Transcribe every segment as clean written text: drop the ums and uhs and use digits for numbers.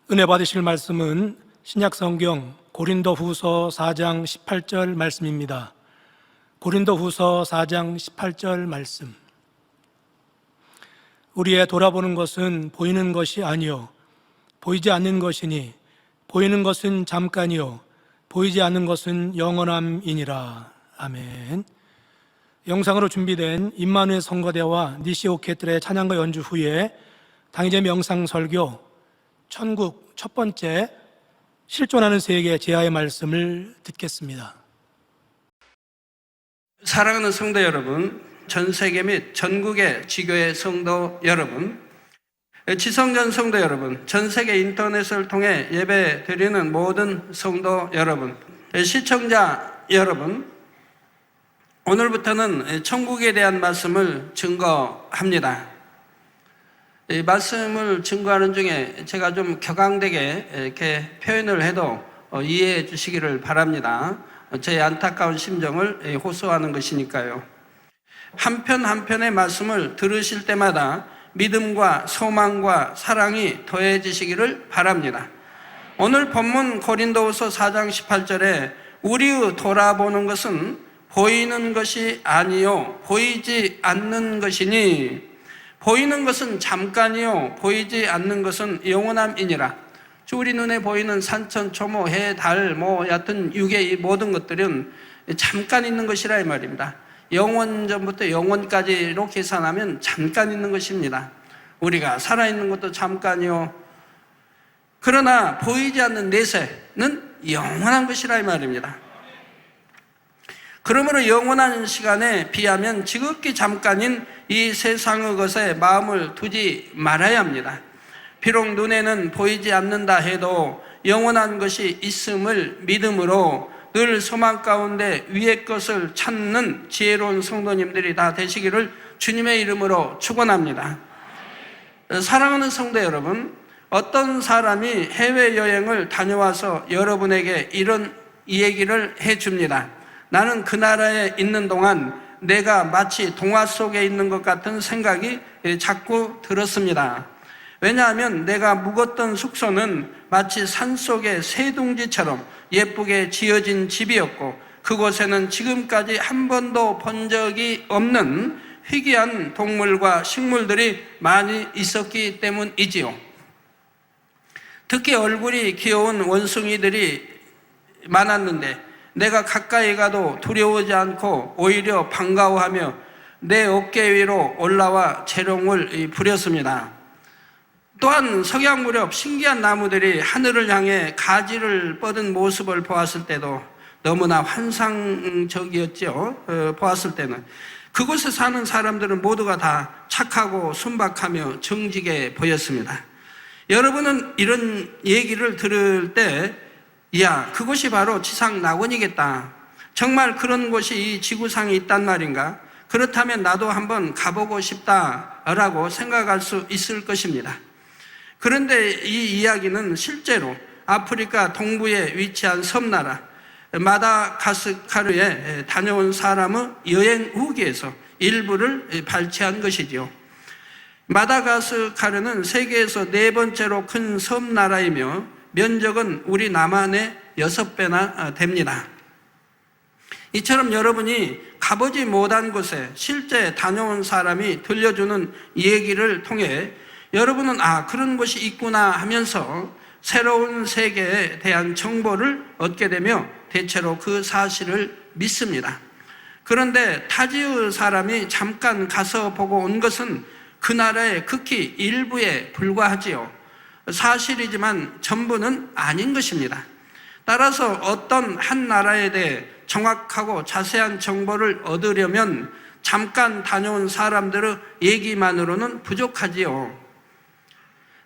은혜 받으실 말씀은 신약성경 고린도후서 4장 18절 말씀입니다. 고린도후서 4장 18절 말씀. 우리의 돌아보는 것은 보이는 것이 아니요 보이지 않는 것이니 보이는 것은 잠깐이요 보이지 않는 것은 영원함이니라. 아멘. 영상으로 준비된 임마누엘 성거대와 니시 오케트레 찬양가 연주 후에 당일의 명상 설교 천국 첫 번째 실존하는 세계 제아의 말씀을 듣겠습니다. 사랑하는 성도 여러분, 전 세계 및 전국의 지교회 성도 여러분, 지성전 성도 여러분, 전 세계 인터넷을 통해 예배 드리는 모든 성도 여러분, 시청자 여러분, 오늘부터는 천국에 대한 말씀을 증거합니다. 이 말씀을 증거하는 중에 제가 좀 격앙되게 이렇게 표현을 해도 이해해 주시기를 바랍니다. 제 안타까운 심정을 호소하는 것이니까요. 한 편 한 편의 말씀을 들으실 때마다 믿음과 소망과 사랑이 더해지시기를 바랍니다. 오늘 본문 고린도후서 4장 18절에 우리의 돌아보는 것은 보이는 것이 아니요 보이지 않는 것이니 보이는 것은 잠깐이요 보이지 않는 것은 영원함이니라. 우리 눈에 보이는 산천, 초모, 해, 달, 여하튼 육의 이 모든 것들은 잠깐 있는 것이라 이 말입니다. 영원전부터 영원까지로 계산하면 잠깐 있는 것입니다. 우리가 살아있는 것도 잠깐이요. 그러나 보이지 않는 내세는 영원한 것이라 이 말입니다. 그러므로 영원한 시간에 비하면 지극히 잠깐인 이 세상의 것에 마음을 두지 말아야 합니다. 비록 눈에는 보이지 않는다 해도 영원한 것이 있음을 믿음으로 늘 소망 가운데 위의 것을 찾는 지혜로운 성도님들이 다 되시기를 주님의 이름으로 축원합니다. 사랑하는 성도 여러분, 어떤 사람이 해외여행을 다녀와서 여러분에게 이런 얘기를 해줍니다. 나는 그 나라에 있는 동안 내가 마치 동화 속에 있는 것 같은 생각이 자꾸 들었습니다. 왜냐하면 내가 묵었던 숙소는 마치 산속의 새둥지처럼 예쁘게 지어진 집이었고 그곳에는 지금까지 한 번도 본 적이 없는 희귀한 동물과 식물들이 많이 있었기 때문이지요. 특히 얼굴이 귀여운 원숭이들이 많았는데 내가 가까이 가도 두려워하지 않고 오히려 반가워하며 내 어깨 위로 올라와 재롱을 부렸습니다. 또한 석양 무렵 신기한 나무들이 하늘을 향해 가지를 뻗은 모습을 보았을 때도 너무나 환상적이었죠. 보았을 때는 그곳에 사는 사람들은 모두가 다 착하고 순박하며 정직해 보였습니다. 여러분은 이런 얘기를 들을 때 그것이 바로 지상 낙원이겠다. 정말 그런 곳이 이 지구상에 있단 말인가? 그렇다면 나도 한번 가보고 싶다라고 생각할 수 있을 것입니다. 그런데 이 이야기는 실제로 아프리카 동부에 위치한 섬나라 마다가스카르에 다녀온 사람의 여행 후기에서 일부를 발췌한 것이죠. 마다가스카르는 세계에서 4번째로 큰 섬나라이며 면적은 우리 남한의 6배나 됩니다. 이처럼 여러분이 가보지 못한 곳에 실제 다녀온 사람이 들려주는 얘기를 통해 여러분은 그런 곳이 있구나 하면서 새로운 세계에 대한 정보를 얻게 되며 대체로 그 사실을 믿습니다. 그런데 타지의 사람이 잠깐 가서 보고 온 것은 그 나라의 극히 일부에 불과하지요. 사실이지만 전부는 아닌 것입니다. 따라서 어떤 한 나라에 대해 정확하고 자세한 정보를 얻으려면 잠깐 다녀온 사람들의 얘기만으로는 부족하지요.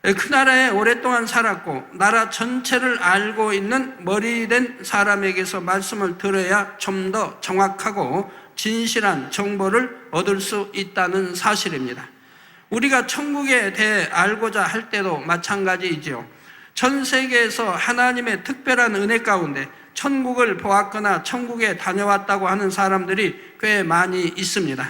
그 나라에 오랫동안 살았고 나라 전체를 알고 있는 머리된 사람에게서 말씀을 들어야 좀 더 정확하고 진실한 정보를 얻을 수 있다는 사실입니다. 우리가 천국에 대해 알고자 할 때도 마찬가지이지요. 전 세계에서 하나님의 특별한 은혜 가운데 천국을 보았거나 천국에 다녀왔다고 하는 사람들이 꽤 많이 있습니다.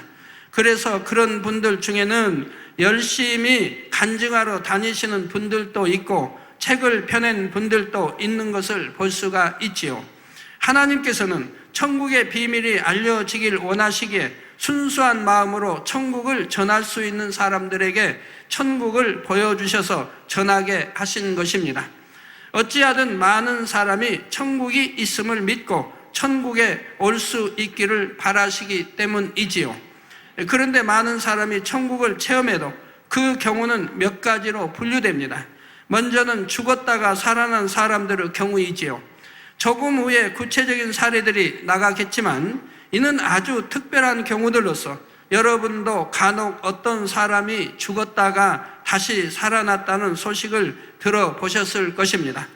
그래서 그런 분들 중에는 열심히 간증하러 다니시는 분들도 있고 책을 펴낸 분들도 있는 것을 볼 수가 있지요. 하나님께서는 천국의 비밀이 알려지길 원하시기에 순수한 마음으로 천국을 전할 수 있는 사람들에게 천국을 보여주셔서 전하게 하신 것입니다. 어찌하든 많은 사람이 천국이 있음을 믿고 천국에 올 수 있기를 바라시기 때문이지요. 그런데 많은 사람이 천국을 체험해도 그 경우는 몇 가지로 분류됩니다. 먼저는 죽었다가 살아난 사람들의 경우이지요. 조금 후에 구체적인 사례들이 나가겠지만 이는 아주 특별한 경우들로서 여러분도 간혹 어떤 사람이 죽었다가 다시 살아났다는 소식을 들어보셨을 것입니다.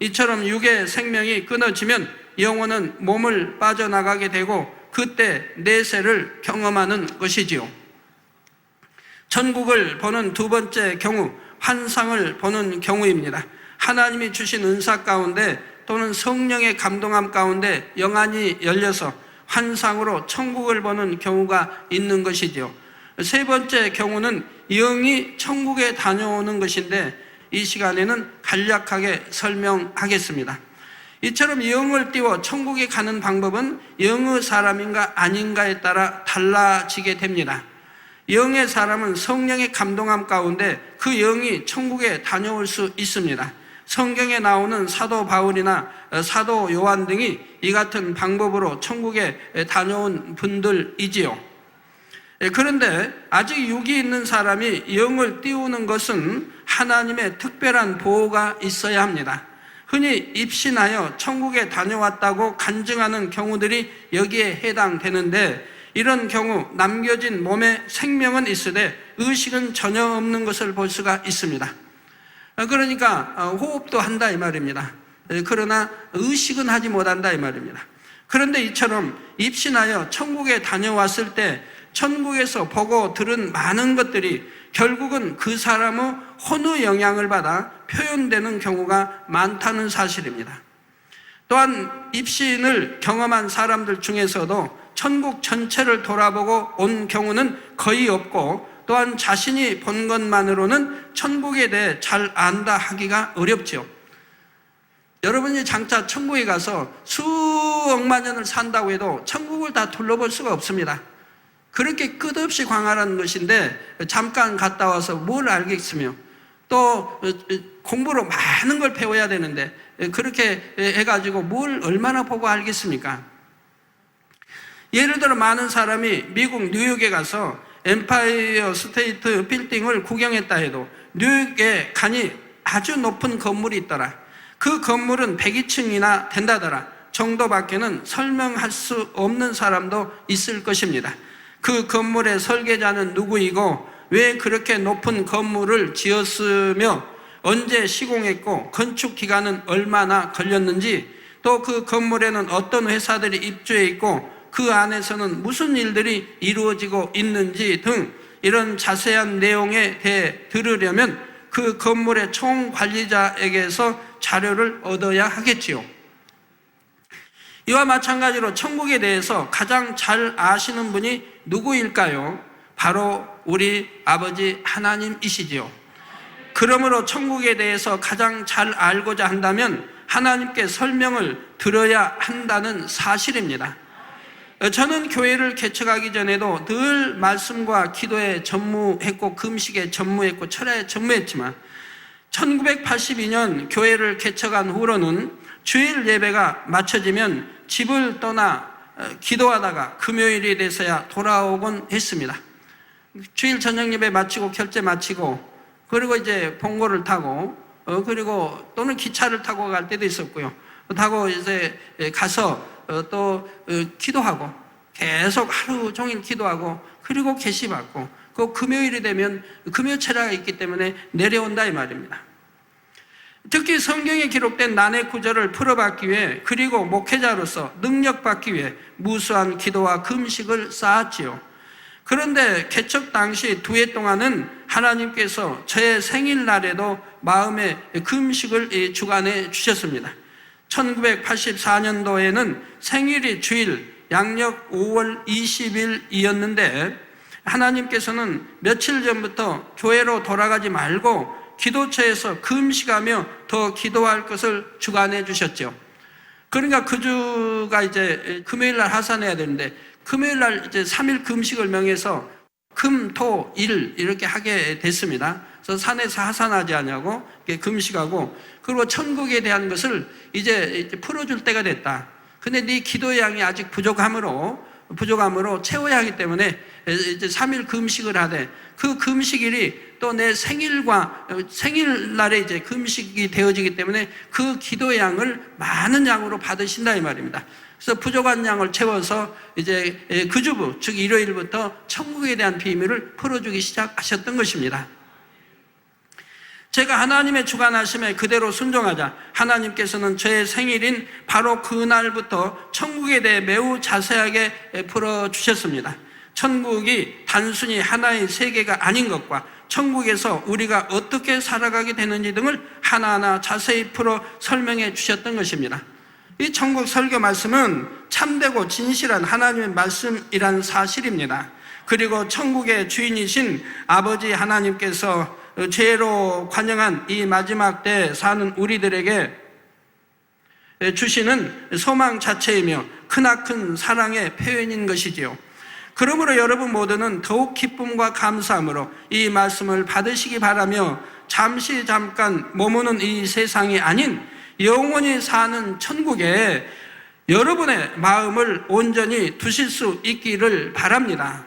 이처럼 육의 생명이 끊어지면 영혼은 몸을 빠져나가게 되고 그때 내세를 경험하는 것이지요. 천국을 보는 두 번째 경우, 환상을 보는 경우입니다. 하나님이 주신 은사 가운데 또는 성령의 감동함 가운데 영안이 열려서 환상으로 천국을 보는 경우가 있는 것이죠. 세 번째 경우는 영이 천국에 다녀오는 것인데 이 시간에는 간략하게 설명하겠습니다. 이처럼 영을 띄워 천국에 가는 방법은 영의 사람인가 아닌가에 따라 달라지게 됩니다. 영의 사람은 성령의 감동함 가운데 그 영이 천국에 다녀올 수 있습니다. 성경에 나오는 사도 바울이나 사도 요한 등이 이 같은 방법으로 천국에 다녀온 분들이지요. 그런데 아직 육이 있는 사람이 영을 띄우는 것은 하나님의 특별한 보호가 있어야 합니다. 흔히 입신하여 천국에 다녀왔다고 간증하는 경우들이 여기에 해당되는데 이런 경우 남겨진 몸에 생명은 있으되 의식은 전혀 없는 것을 볼 수가 있습니다. 그러니까 호흡도 한다 이 말입니다. 그러나 의식은 하지 못한다 이 말입니다. 그런데 이처럼 입신하여 천국에 다녀왔을 때 천국에서 보고 들은 많은 것들이 결국은 그 사람의 혼의 영향을 받아 표현되는 경우가 많다는 사실입니다. 또한 입신을 경험한 사람들 중에서도 천국 전체를 돌아보고 온 경우는 거의 없고 또한 자신이 본 것만으로는 천국에 대해 잘 안다 하기가 어렵죠. 여러분이 장차 천국에 가서 수억만 년을 산다고 해도 천국을 다 둘러볼 수가 없습니다. 그렇게 끝없이 광활한 것인데 잠깐 갔다 와서 뭘 알겠으며 또 공부로 많은 걸 배워야 되는데 그렇게 해가지고 뭘 얼마나 보고 알겠습니까? 예를 들어 많은 사람이 미국 뉴욕에 가서 엠파이어 스테이트 빌딩을 구경했다 해도 뉴욕에 가니 아주 높은 건물이 있더라. 그 건물은 102층이나 된다더라 정도밖에는 설명할 수 없는 사람도 있을 것입니다. 그 건물의 설계자는 누구이고 왜 그렇게 높은 건물을 지었으며 언제 시공했고 건축 기간은 얼마나 걸렸는지 또 그 건물에는 어떤 회사들이 입주해 있고 그 안에서는 무슨 일들이 이루어지고 있는지 등 이런 자세한 내용에 대해 들으려면 그 건물의 총관리자에게서 자료를 얻어야 하겠지요. 이와 마찬가지로 천국에 대해서 가장 잘 아시는 분이 누구일까요? 바로 우리 아버지 하나님이시지요. 그러므로 천국에 대해서 가장 잘 알고자 한다면 하나님께 설명을 들어야 한다는 사실입니다. 저는 교회를 개척하기 전에도 늘 말씀과 기도에 전무했고 금식에 전무했고 철야에 전무했지만 1982년 교회를 개척한 후로는 주일 예배가 마쳐지면 집을 떠나 기도하다가 금요일이 돼서야 돌아오곤 했습니다. 주일 저녁 예배 마치고 결제 마치고 그리고 이제 봉고를 타고 그리고 또는 기차를 타고 갈 때도 있었고요. 타고 이제 가서 또 기도하고 계속 하루 종일 기도하고 그리고 계시받고 그 금요일이 되면 금요 철야가 있기 때문에 내려온다 이 말입니다. 특히 성경에 기록된 난해 구절을 풀어받기 위해 그리고 목회자로서 능력받기 위해 무수한 기도와 금식을 쌓았지요. 그런데 개척 당시 2해 동안은 하나님께서 저의 생일날에도 마음에 금식을 주관해 주셨습니다. 1984년도에는 생일이 주일 양력 5월 20일이었는데 하나님께서는 며칠 전부터 교회로 돌아가지 말고 기도처에서 금식하며 더 기도할 것을 주관해 주셨죠. 그러니까 그 주가 이제 금요일 날 하산해야 되는데 금요일 날 이제 3일 금식을 명해서 금, 토, 일 이렇게 하게 됐습니다. 그래서 산에서 하산하지 않냐고 금식하고, 그리고 천국에 대한 것을 이제 풀어줄 때가 됐다. 근데 네 기도의 양이 아직 부족함으로 채워야 하기 때문에 이제 3일 금식을 하되, 그 금식일이 또 내 생일날에 이제 금식이 되어지기 때문에 그 기도의 양을 많은 양으로 받으신다 이 말입니다. 그래서 부족한 양을 채워서 이제 그 주부, 즉 일요일부터 천국에 대한 비밀을 풀어주기 시작하셨던 것입니다. 제가 하나님의 주관하심에 그대로 순종하자 하나님께서는 저의 생일인 바로 그날부터 천국에 대해 매우 자세하게 풀어주셨습니다. 천국이 단순히 하나의 세계가 아닌 것과 천국에서 우리가 어떻게 살아가게 되는지 등을 하나하나 자세히 풀어 설명해 주셨던 것입니다. 이 천국 설교 말씀은 참되고 진실한 하나님의 말씀이라는 사실입니다. 그리고 천국의 주인이신 아버지 하나님께서 죄로 관영한 이 마지막 때 사는 우리들에게 주시는 소망 자체이며 크나큰 사랑의 표현인 것이지요. 그러므로 여러분 모두는 더욱 기쁨과 감사함으로 이 말씀을 받으시기 바라며, 잠깐 머무는 이 세상이 아닌 영원히 사는 천국에 여러분의 마음을 온전히 두실 수 있기를 바랍니다.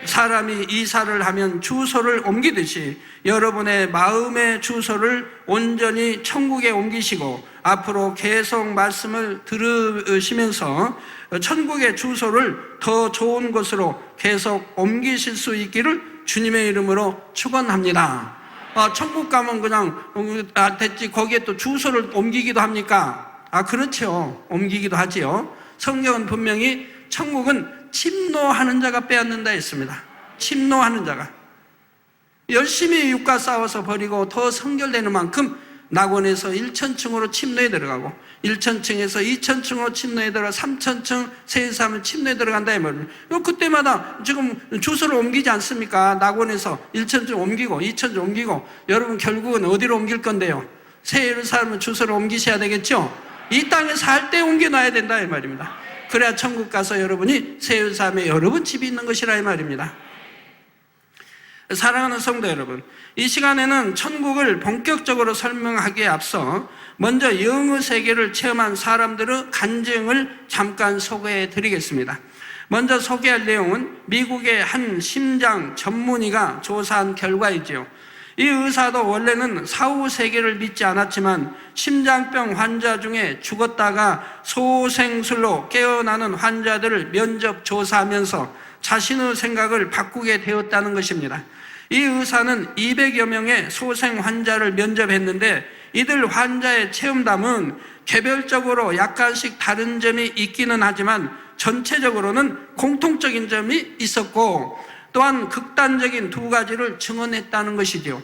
사람이 이사를 하면 주소를 옮기듯이 여러분의 마음의 주소를 온전히 천국에 옮기시고, 앞으로 계속 말씀을 들으시면서 천국의 주소를 더 좋은 곳으로 계속 옮기실 수 있기를 주님의 이름으로 축원합니다. 천국 가면 그냥 됐지 거기에 또 주소를 옮기기도 합니까? 그렇죠. 옮기기도 하지요. 성경은 분명히 천국은 침노하는 자가 빼앗는다 했습니다. 침노하는 자가 열심히 육과 싸워서 버리고 더 성결되는 만큼 낙원에서 1,000층으로 침노에 들어가고, 1,000층에서 2,000층으로 침노에 들어가 3,000층 세사하면 침노에 들어간다 이 말이에요. 그때마다 지금 주소를 옮기지 않습니까? 낙원에서 1,000층 옮기고 2,000층 옮기고, 여러분 결국은 어디로 옮길 건데요? 새 예루살렘 주소를 옮기셔야 되겠죠? 이 땅에 살 때 옮겨놔야 된다 이 말입니다. 그래야 천국 가서 여러분이 새 예루살렘에 여러분 집이 있는 것이라 이 말입니다. 사랑하는 성도 여러분, 이 시간에는 천국을 본격적으로 설명하기에 앞서 먼저 영의 세계를 체험한 사람들의 간증을 잠깐 소개해 드리겠습니다. 먼저 소개할 내용은 미국의 한 심장 전문의가 조사한 결과이지요. 이 의사도 원래는 사후 세계를 믿지 않았지만 심장병 환자 중에 죽었다가 소생술로 깨어나는 환자들을 면접 조사하면서 자신의 생각을 바꾸게 되었다는 것입니다. 이 의사는 200여 명의 소생 환자를 면접했는데 이들 환자의 체험담은 개별적으로 약간씩 다른 점이 있기는 하지만 전체적으로는 공통적인 점이 있었고, 또한 극단적인 두 가지를 증언했다는 것이지요.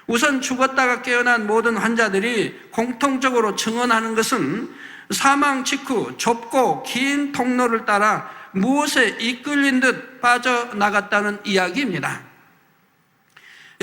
우선 죽었다가 깨어난 모든 환자들이 공통적으로 증언하는 것은 사망 직후 좁고 긴 통로를 따라 무엇에 이끌린 듯 빠져나갔다는 이야기입니다.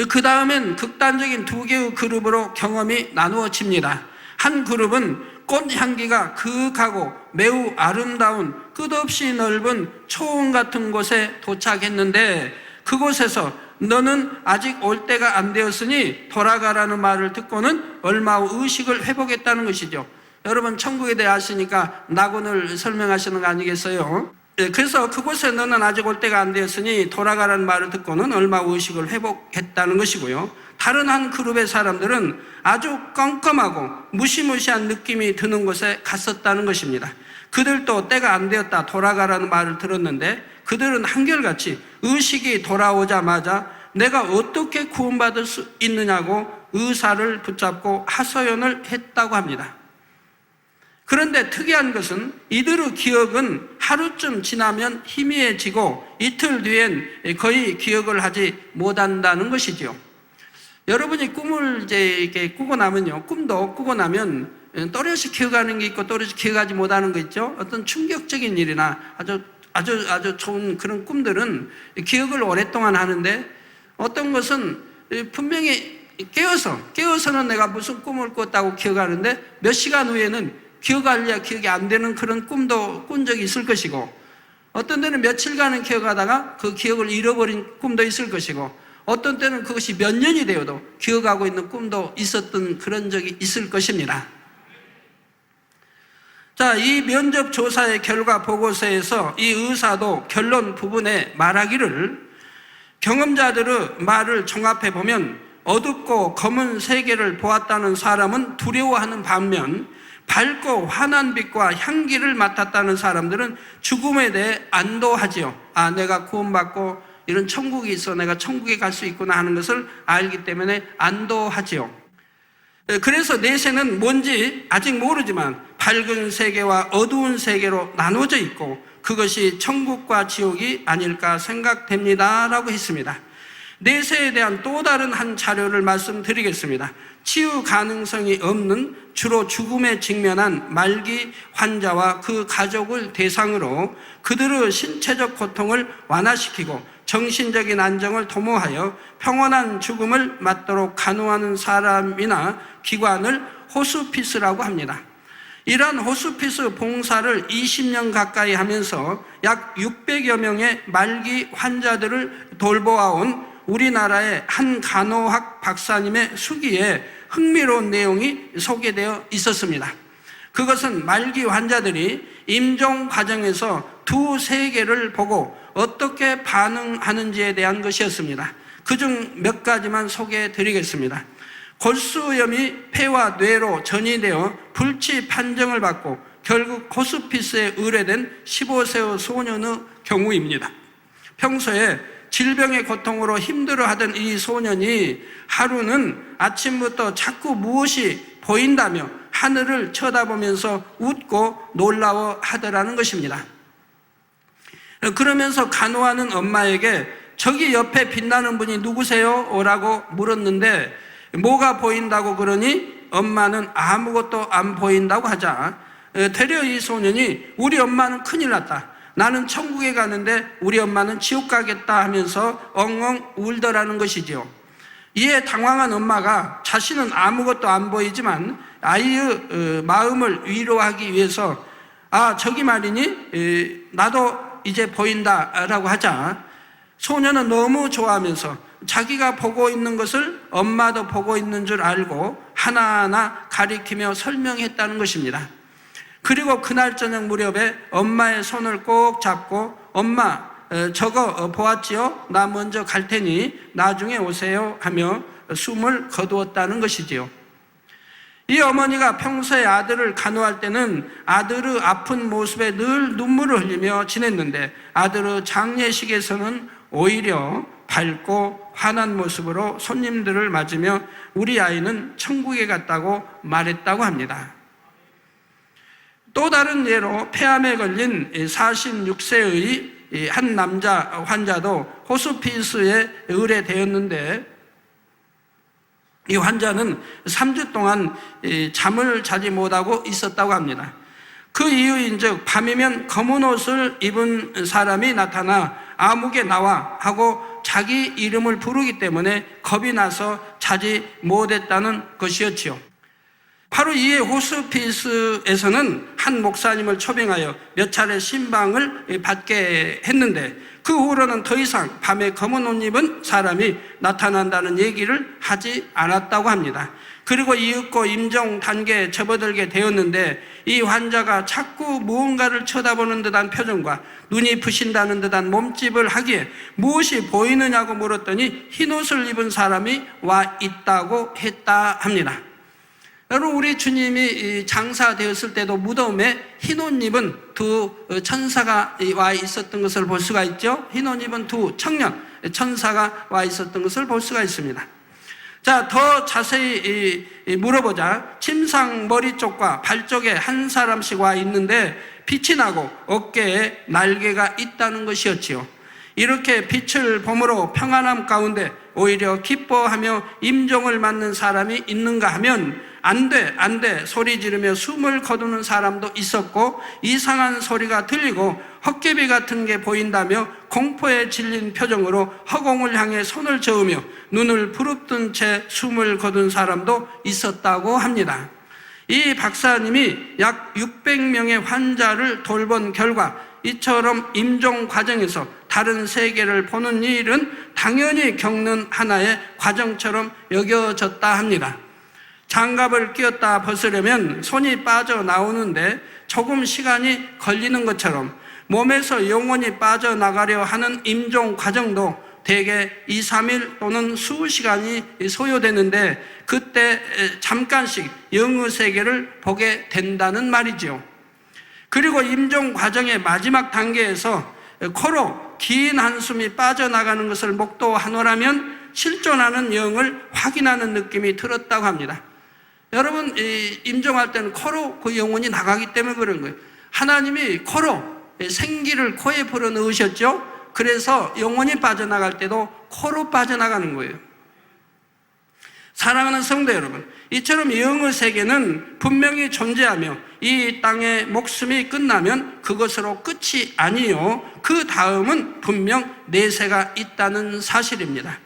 그 다음엔 극단적인 두 개의 그룹으로 경험이 나누어집니다. 한 그룹은 꽃향기가 그윽하고 매우 아름다운 끝없이 넓은 초원 같은 곳에 도착했는데, 그곳에서 너는 아직 올 때가 안 되었으니 돌아가라는 말을 듣고는 얼마 후 의식을 회복했다는 것이죠. 여러분 천국에 대해 아시니까 낙원을 설명하시는 거 아니겠어요? 그래서 그곳에 너는 아직 올 때가 안 되었으니 돌아가라는 말을 듣고는 얼마 후 의식을 회복했다는 것이고요. 다른 한 그룹의 사람들은 아주 껌껌하고 무시무시한 느낌이 드는 곳에 갔었다는 것입니다. 그들도 때가 안 되었다 돌아가라는 말을 들었는데, 그들은 한결같이 의식이 돌아오자마자 내가 어떻게 구원받을 수 있느냐고 의사를 붙잡고 하소연을 했다고 합니다. 그런데 특이한 것은 이들의 기억은 하루쯤 지나면 희미해지고 이틀 뒤엔 거의 기억을 하지 못한다는 것이죠. 여러분이 꿈을 이렇게 꾸고 나면요, 꿈도 꾸고 나면 또렷이 기억하는 게 있고 또렷이 기억하지 못하는 거 있죠. 어떤 충격적인 일이나 아주 좋은 그런 꿈들은 기억을 오랫동안 하는데, 어떤 것은 분명히 깨어서는 내가 무슨 꿈을 꿨다고 기억하는데 몇 시간 후에는 기억할래야 기억이 안 되는 그런 꿈도 꾼 적이 있을 것이고, 어떤 때는 며칠간은 기억하다가 그 기억을 잃어버린 꿈도 있을 것이고, 어떤 때는 그것이 몇 년이 되어도 기억하고 있는 꿈도 있었던 그런 적이 있을 것입니다. 자, 이 면접 조사의 결과 보고서에서 이 의사도 결론 부분에 말하기를, 경험자들의 말을 종합해 보면 어둡고 검은 세계를 보았다는 사람은 두려워하는 반면 밝고 환한 빛과 향기를 맡았다는 사람들은 죽음에 대해 안도하지요. 아, 내가 구원받고 이런 천국이 있어, 내가 천국에 갈 수 있구나 하는 것을 알기 때문에 안도하지요. 그래서 내세는 뭔지 아직 모르지만 밝은 세계와 어두운 세계로 나눠져 있고 그것이 천국과 지옥이 아닐까 생각됩니다 라고 했습니다. 내세에 대한 또 다른 한 자료를 말씀드리겠습니다. 치유 가능성이 없는 주로 죽음에 직면한 말기 환자와 그 가족을 대상으로 그들의 신체적 고통을 완화시키고 정신적인 안정을 도모하여 평온한 죽음을 맞도록 간호하는 사람이나 기관을 호스피스라고 합니다. 이러한 호스피스 봉사를 20년 가까이 하면서 약 600여 명의 말기 환자들을 돌보아온 우리나라의 한 간호학 박사님의 수기에 흥미로운 내용이 소개되어 있었습니다. 그것은 말기 환자들이 임종 과정에서 두 세계를 보고 어떻게 반응하는지에 대한 것이었습니다. 그중 몇 가지만 소개해 드리겠습니다. 골수염이 폐와 뇌로 전이되어 불치 판정을 받고 결국 호스피스에 의뢰된 15세의 소년의 경우입니다. 평소에 질병의 고통으로 힘들어하던 이 소년이 하루는 아침부터 자꾸 무엇이 보인다며 하늘을 쳐다보면서 웃고 놀라워하더라는 것입니다. 그러면서 간호하는 엄마에게 저기 옆에 빛나는 분이 누구세요? 라고 물었는데 뭐가 보인다고 그러니 엄마는 아무것도 안 보인다고 하자 되려 이 소년이 우리 엄마는 큰일 났다, 나는 천국에 가는데 우리 엄마는 지옥 가겠다 하면서 엉엉 울더라는 것이지요. 이에 당황한 엄마가 자신은 아무것도 안 보이지만 아이의 마음을 위로하기 위해서 아, 저기 말이니 나도 이제 보인다라고 하자 소년은 너무 좋아하면서 자기가 보고 있는 것을 엄마도 보고 있는 줄 알고 하나하나 가리키며 설명했다는 것입니다. 그리고 그날 저녁 무렵에 엄마의 손을 꼭 잡고 엄마 저거 보았지요? 나 먼저 갈 테니 나중에 오세요 하며 숨을 거두었다는 것이지요. 이 어머니가 평소에 아들을 간호할 때는 아들의 아픈 모습에 늘 눈물을 흘리며 지냈는데 아들의 장례식에서는 오히려 밝고 환한 모습으로 손님들을 맞으며 우리 아이는 천국에 갔다고 말했다고 합니다. 또 다른 예로 폐암에 걸린 46세의 한 남자 환자도 호스피스에 의뢰되었는데 이 환자는 3주 동안 잠을 자지 못하고 있었다고 합니다. 그 이유인즉 밤이면 검은 옷을 입은 사람이 나타나 아무개 나와 하고 자기 이름을 부르기 때문에 겁이 나서 자지 못했다는 것이었지요. 바로 이에 호스피스에서는 한 목사님을 초빙하여 몇 차례 신방을 받게 했는데 그 후로는 더 이상 밤에 검은 옷 입은 사람이 나타난다는 얘기를 하지 않았다고 합니다. 그리고 이윽고 임종 단계에 접어들게 되었는데 이 환자가 자꾸 무언가를 쳐다보는 듯한 표정과 눈이 부신다는 듯한 몸집을 하기에 무엇이 보이느냐고 물었더니 흰옷을 입은 사람이 와 있다고 했다 합니다. 여러분, 우리 주님이 장사되었을 때도 무덤에 흰옷 입은 두 천사가 와 있었던 것을 볼 수가 있죠. 흰옷 입은 두 청년 천사가 와 있었던 것을 볼 수가 있습니다. 자, 더 자세히 물어보자. 침상 머리 쪽과 발 쪽에 한 사람씩 와 있는데 빛이 나고 어깨에 날개가 있다는 것이었지요. 이렇게 빛을 봄으로 평안함 가운데 오히려 기뻐하며 임종을 맞는 사람이 있는가 하면 안 돼 소리 지르며 숨을 거두는 사람도 있었고, 이상한 소리가 들리고 헛개비 같은 게 보인다며 공포에 질린 표정으로 허공을 향해 손을 저으며 눈을 부릅뜬 채 숨을 거둔 사람도 있었다고 합니다. 이 박사님이 약 600명의 환자를 돌본 결과 이처럼 임종 과정에서 다른 세계를 보는 일은 당연히 겪는 하나의 과정처럼 여겨졌다 합니다. 장갑을 끼웠다 벗으려면 손이 빠져나오는데 조금 시간이 걸리는 것처럼 몸에서 영혼이 빠져나가려 하는 임종 과정도 대개 2, 3일 또는 수시간이 소요되는데, 그때 잠깐씩 영의 세계를 보게 된다는 말이지요. 그리고 임종 과정의 마지막 단계에서 코로 긴 한숨이 빠져나가는 것을 목도하노라면 실존하는 영을 확인하는 느낌이 들었다고 합니다. 여러분, 임종할 때는 코로 그 영혼이 나가기 때문에 그런 거예요. 하나님이 코로 생기를 코에 불어넣으셨죠. 그래서 영혼이 빠져나갈 때도 코로 빠져나가는 거예요. 사랑하는 성도 여러분, 이처럼 영의 세계는 분명히 존재하며 이 땅의 목숨이 끝나면 그것으로 끝이 아니요, 그 다음은 분명 내세가 있다는 사실입니다.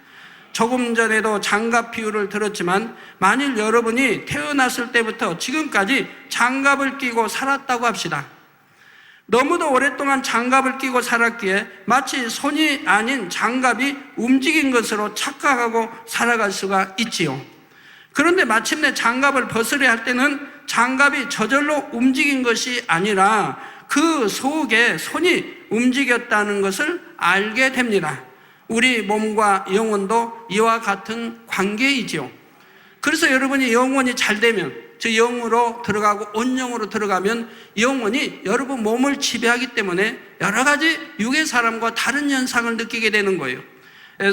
조금 전에도 장갑 비유를 들었지만, 만일 여러분이 태어났을 때부터 지금까지 장갑을 끼고 살았다고 합시다. 너무도 오랫동안 장갑을 끼고 살았기에 마치 손이 아닌 장갑이 움직인 것으로 착각하고 살아갈 수가 있지요. 그런데 마침내 장갑을 벗으려 할 때는 장갑이 저절로 움직인 것이 아니라 그 속에 손이 움직였다는 것을 알게 됩니다. 우리 몸과 영혼도 이와 같은 관계이지요. 그래서 여러분이 영혼이 잘 되면, 저 영으로 들어가고 온영으로 들어가면 영혼이 여러분 몸을 지배하기 때문에 여러 가지 육의 사람과 다른 현상을 느끼게 되는 거예요.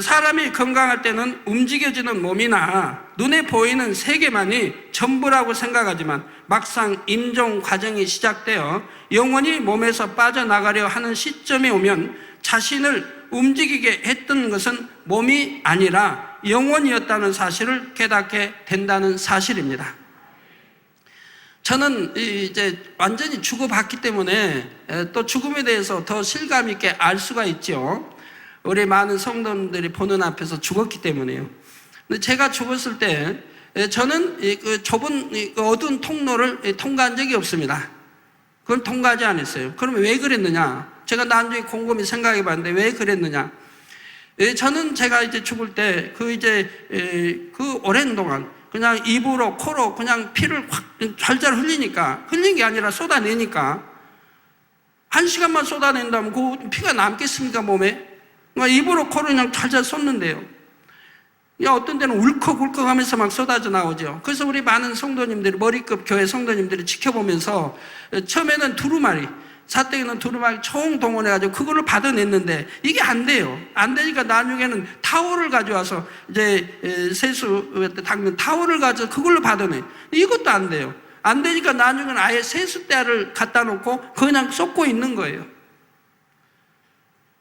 사람이 건강할 때는 움직여지는 몸이나 눈에 보이는 세계만이 전부라고 생각하지만, 막상 임종 과정이 시작되어 영혼이 몸에서 빠져나가려 하는 시점에 오면 자신을 움직이게 했던 것은 몸이 아니라 영혼이었다는 사실을 깨닫게 된다는 사실입니다. 저는 이제 완전히 죽어봤기 때문에 또 죽음에 대해서 더 실감 있게 알 수가 있죠. 우리 많은 성도님들이 보는 앞에서 죽었기 때문에요. 근데 제가 죽었을 때 저는 그 좁은 어두운 통로를 통과한 적이 없습니다. 그걸 통과하지 않았어요. 그러면 왜 그랬느냐? 제가 나중에 곰곰이 생각해 봤는데 왜 그랬느냐? 저는 제가 이제 죽을 때 그 오랜 동안 그냥 입으로 코로 그냥 피를 확 잘잘 흘리니까, 흘린 게 아니라 쏟아내니까, 1시간만 쏟아낸다면 그 피가 남겠습니까 몸에? 그러니까 입으로 코로 그냥 잘잘 쏟는데요. 어떤 때는 울컥울컥 하면서 막 쏟아져 나오죠. 그래서 우리 많은 성도님들이, 머리급 교회 성도님들이 지켜보면서 처음에는 두루마리, 사택에는 두루마리 총동원해가지고 그거를 받아냈는데 이게 안 돼요. 안 되니까 나중에는 타월을 가져와서 이제 세수 닦는 타월을 가져서 그걸로 받아내. 이것도 안 돼요. 안 되니까 나중에는 아예 세수대를 갖다 놓고 그냥 쏟고 있는 거예요.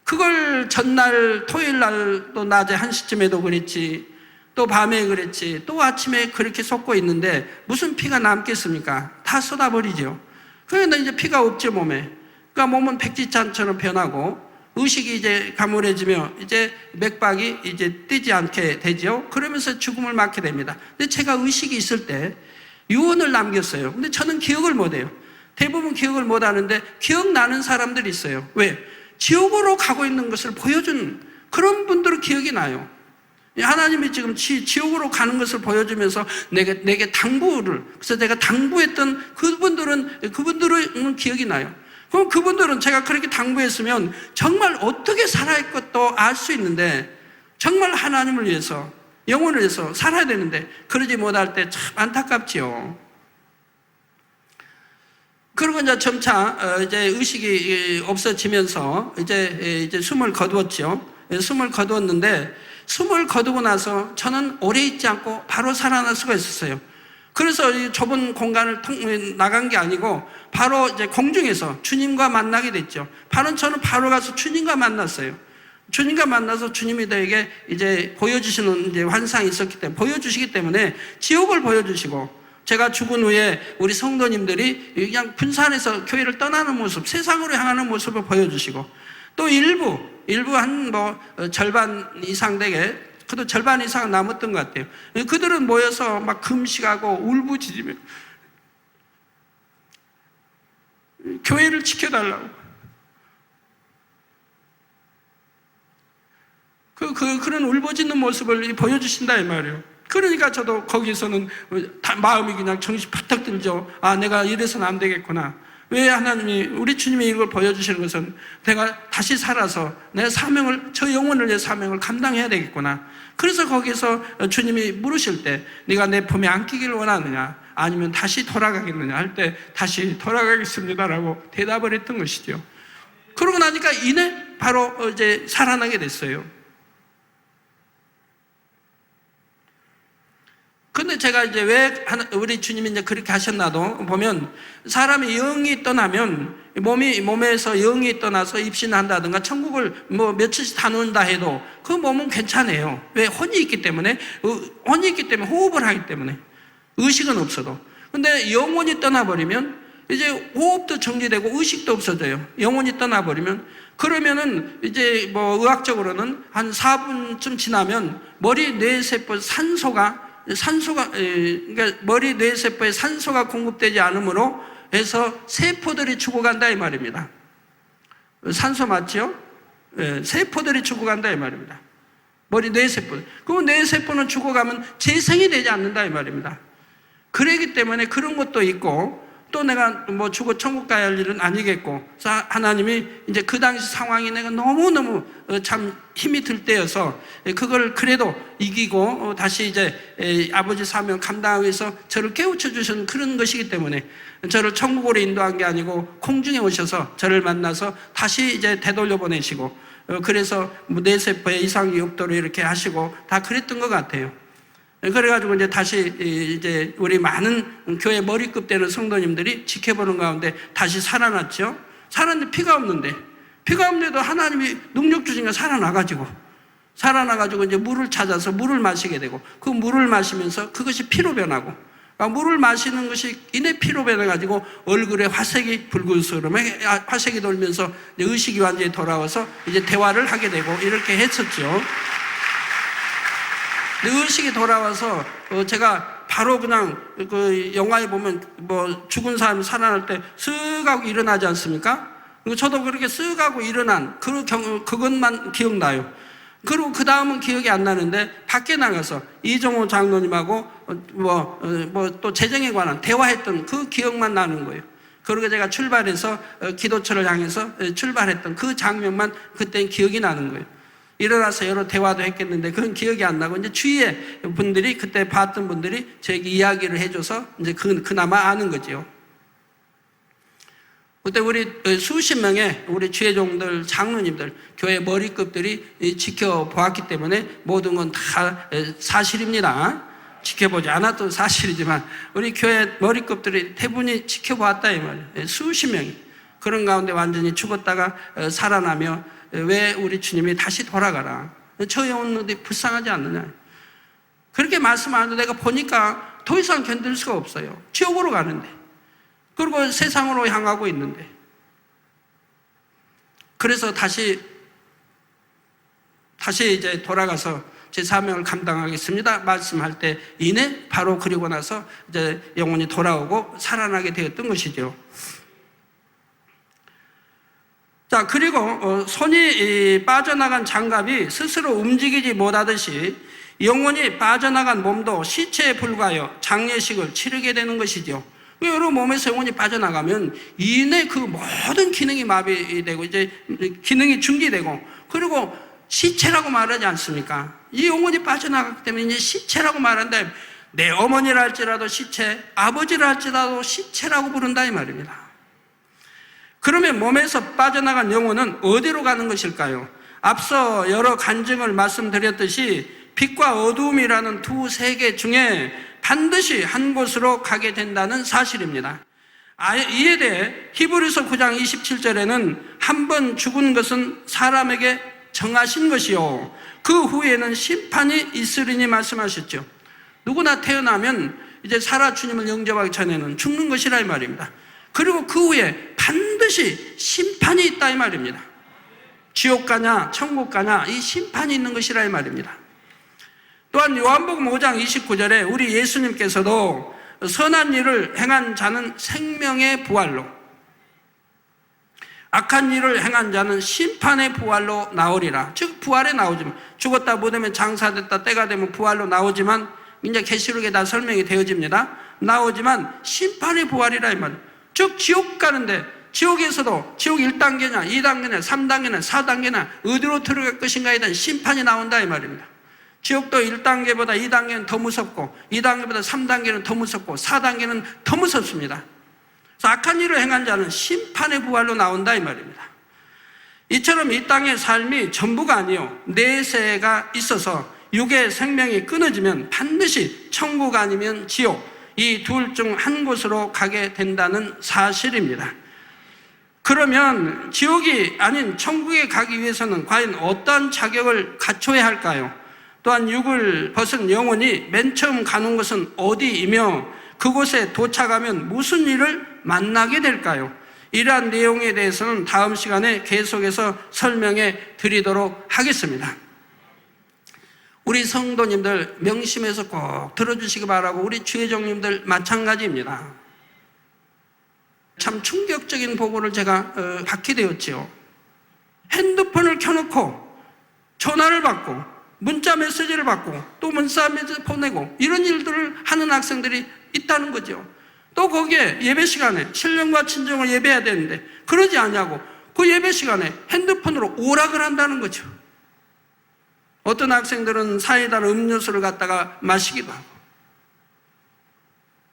그걸 전날 토요일 날 또 낮에 1시쯤에도 그랬지, 또 밤에 그랬지, 또 아침에 그렇게 쏟고 있는데 무슨 피가 남겠습니까? 다 쏟아버리죠. 그러니까 이제 피가 없죠 몸에. 그러니까 몸은 백지장처럼 변하고 의식이 이제 가물해지며 이제 맥박이 이제 뛰지 않게 되죠. 그러면서 죽음을 맞게 됩니다. 근데 제가 의식이 있을 때 유언을 남겼어요. 근데 저는 기억을 못해요. 대부분 기억을 못하는데 기억나는 사람들이 있어요. 왜? 지옥으로 가고 있는 것을 보여준 그런 분들은 기억이 나요. 하나님이 지금 지옥으로 가는 것을 보여주면서 내게 당부를, 그래서 내가 당부했던 그분들은 기억이 나요. 그럼 그분들은 제가 그렇게 당부했으면 정말 어떻게 살아야 것도 알 수 있는데, 정말 하나님을 위해서, 영혼을 위해서 살아야 되는데 그러지 못할 때 참 안타깝지요. 그리고 이제 점차 이제 의식이 없어지면서 이제 숨을 거두었죠. 숨을 거두었는데, 숨을 거두고 나서 저는 오래 있지 않고 바로 살아날 수가 있었어요. 그래서 이 좁은 공간을 나간 게 아니고 바로 이제 공중에서 주님과 만나게 됐죠. 저는 바로 가서 주님과 만났어요. 주님과 만나서 주님이 저에게 이제 보여주시는 이제 환상이 있었기 때문에, 보여주시기 때문에 지옥을 보여주시고 제가 죽은 후에 우리 성도님들이 그냥 분산해서 교회를 떠나는 모습, 세상으로 향하는 모습을 보여주시고, 또 일부 한 절반 이상 되게, 그래도 절반 이상 남았던 것 같아요. 그들은 모여서 막 금식하고 울부짖으며 교회를 지켜달라고. 그런 울부짖는 모습을 보여주신다 이 말이에요. 그러니까 저도 거기서는 마음이 그냥 정신 바짝 들죠. 아, 내가 이래서는 안 되겠구나. 왜 하나님이, 우리 주님이 이걸 보여주시는 것은 내가 다시 살아서 내 사명을, 저 영혼을 위해 사명을 감당해야 되겠구나. 그래서 거기서 주님이 물으실 때 네가 내 품에 안기기를 원하느냐 아니면 다시 돌아가겠느냐 할 때 다시 돌아가겠습니다라고 대답을 했던 것이죠. 그러고 나니까 이내 바로 이제 살아나게 됐어요. 근데 제가 이제 왜 우리 주님이 이제 그렇게 하셨나도 보면, 사람이 영이 떠나면, 몸에서 영이 떠나서 입신한다든가 천국을 며칠씩 다눈다 해도 그 몸은 괜찮아요. 왜? 혼이 있기 때문에 호흡을 하기 때문에 의식은 없어도. 근데 영혼이 떠나버리면 이제 호흡도 정지되고 의식도 없어져요. 영혼이 떠나버리면. 그러면은 이제 의학적으로는 한 4분쯤 지나면 머리 뇌세포 그러니까 머리 뇌세포에 산소가 공급되지 않으므로 해서 세포들이 죽어간다 이 말입니다. 산소 맞죠? 네, 세포들이 죽어간다 이 말입니다. 머리 뇌세포. 그럼 뇌세포는 죽어가면 재생이 되지 않는다 이 말입니다. 그러기 때문에 그런 것도 있고, 또 내가 죽어 천국 가야 할 일은 아니겠고, 하나님이 이제 그 당시 상황이 내가 너무너무 참 힘이 들 때여서 그걸 그래도 이기고 다시 이제 아버지 사명 감당하기 위해서 저를 깨우쳐 주신 그런 것이기 때문에, 저를 천국으로 인도한 게 아니고空중에 오셔서 저를 만나서 다시 이제 되돌려 보내시고, 그래서 뇌세포에 이상이 없도록 이렇게 하시고 다 그랬던 것 같아요. 그래가지고 이제 다시 이제 우리 많은 교회 머리급 되는 성도님들이 지켜보는 가운데 다시 살아났죠. 살았는데 피가 없는데도 하나님이 능력 주시니까 살아나가지고 이제 물을 찾아서 물을 마시게 되고, 그 물을 마시면서 그것이 피로 변하고, 그러니까 물을 마시는 것이 이내 피로 변해가지고 얼굴에 화색이 붉은스름에 화색이 돌면서 의식이 완전히 돌아와서 이제 대화를 하게 되고 이렇게 했었죠. 의식이 돌아와서 제가 바로 그냥 그 영화에 보면 죽은 사람이 살아날 때 쓱 하고 일어나지 않습니까? 저도 그렇게 쓱 하고 일어난 그것만 기억나요. 그리고 그 다음은 기억이 안 나는데 밖에 나가서 이정호 장로님하고 또 재정에 관한 대화했던 그 기억만 나는 거예요. 그리고 제가 출발해서 기도처를 향해서 출발했던 그 장면만 그때는 기억이 나는 거예요. 일어나서 여러 대화도 했겠는데 그건 기억이 안 나고, 이제 주위에 분들이, 그때 봤던 분들이 저에게 이야기를 해줘서 이제 그나마 아는 거죠. 그때 우리 수십 명의 우리 주회종들, 장로님들, 교회 머리급들이 지켜보았기 때문에 모든 건 다 사실입니다. 지켜보지 않았던 사실이지만 우리 교회 머리급들이 대부분이 지켜보았다 이 말이에요. 수십 명이. 그런 가운데 완전히 죽었다가 살아나며, 왜 우리 주님이 다시 돌아가라, 저 영혼들이 불쌍하지 않느냐, 그렇게 말씀하는데 내가 보니까 더 이상 견딜 수가 없어요. 지옥으로 가는데, 그리고 세상으로 향하고 있는데. 그래서 다시 이제 돌아가서 제 사명을 감당하겠습니다 말씀할 때 이내 바로 그리고 나서 이제 영혼이 돌아오고 살아나게 되었던 것이죠. 자, 그리고 손이 빠져나간 장갑이 스스로 움직이지 못하듯이 영혼이 빠져나간 몸도 시체에 불과하여 장례식을 치르게 되는 것이죠. 여러 몸에서 영혼이 빠져나가면 이내 그 모든 기능이 마비되고 이제 기능이 중지되고, 그리고 시체라고 말하지 않습니까? 이 영혼이 빠져나갔기 때문에 이제 시체라고 말한다. 내 어머니라 할지라도 시체, 아버지라 할지라도 시체라고 부른다 이 말입니다. 그러면 몸에서 빠져나간 영혼은 어디로 가는 것일까요? 앞서 여러 간증을 말씀드렸듯이 빛과 어두움이라는 두 세계 중에 반드시 한 곳으로 가게 된다는 사실입니다. 이에 대해 히브리서 9장 27절에는 한 번 죽은 것은 사람에게 정하신 것이요 그 후에는 심판이 있으리니 말씀하셨죠. 누구나 태어나면 이제 살아 주님을 영접하기 전에는 죽는 것이라 이 말입니다. 그리고 그 후에 반드시 심판이 있다 이 말입니다. 지옥 가냐 천국 가냐 이 심판이 있는 것이라 이 말입니다. 또한 요한복음 5장 29절에 우리 예수님께서도 선한 일을 행한 자는 생명의 부활로, 악한 일을 행한 자는 심판의 부활로 나오리라. 즉 부활에 나오지만, 죽었다 못하면 장사됐다 때가 되면 부활로 나오지만, 이제 계시록에 다 설명이 되어집니다. 나오지만 심판의 부활이라 이 말이에요. 즉 지옥 가는데, 지옥에서도 지옥 1단계냐 2단계냐 3단계냐 4단계냐 어디로 들어갈 것인가에 대한 심판이 나온다 이 말입니다. 지옥도 1단계보다 2단계는 더 무섭고 2단계보다 3단계는 더 무섭고 4단계는 더 무섭습니다. 그래서 악한 일을 행한 자는 심판의 부활로 나온다 이 말입니다. 이처럼 이 땅의 삶이 전부가 아니요 내세가 있어서 육의 생명이 끊어지면 반드시 천국 아니면 지옥, 이 둘 중 한 곳으로 가게 된다는 사실입니다. 그러면 지옥이 아닌 천국에 가기 위해서는 과연 어떤 자격을 갖춰야 할까요? 또한 육을 벗은 영혼이 맨 처음 가는 곳은 어디이며 그곳에 도착하면 무슨 일을 만나게 될까요? 이러한 내용에 대해서는 다음 시간에 계속해서 설명해 드리도록 하겠습니다. 우리 성도님들 명심해서 꼭 들어주시기 바라고, 우리 주의종님들 마찬가지입니다. 참 충격적인 보고를 제가 받게 되었지요. 핸드폰을 켜놓고 전화를 받고 문자 메시지를 받고 또 문자 메시지 보내고 이런 일들을 하는 학생들이 있다는 거죠. 또 거기에 예배 시간에 신령과 친정을 예배해야 되는데 그러지 않냐고 그 예배 시간에 핸드폰으로 오락을 한다는 거죠. 어떤 학생들은 사이다나 음료수를 갖다가 마시기도 하고.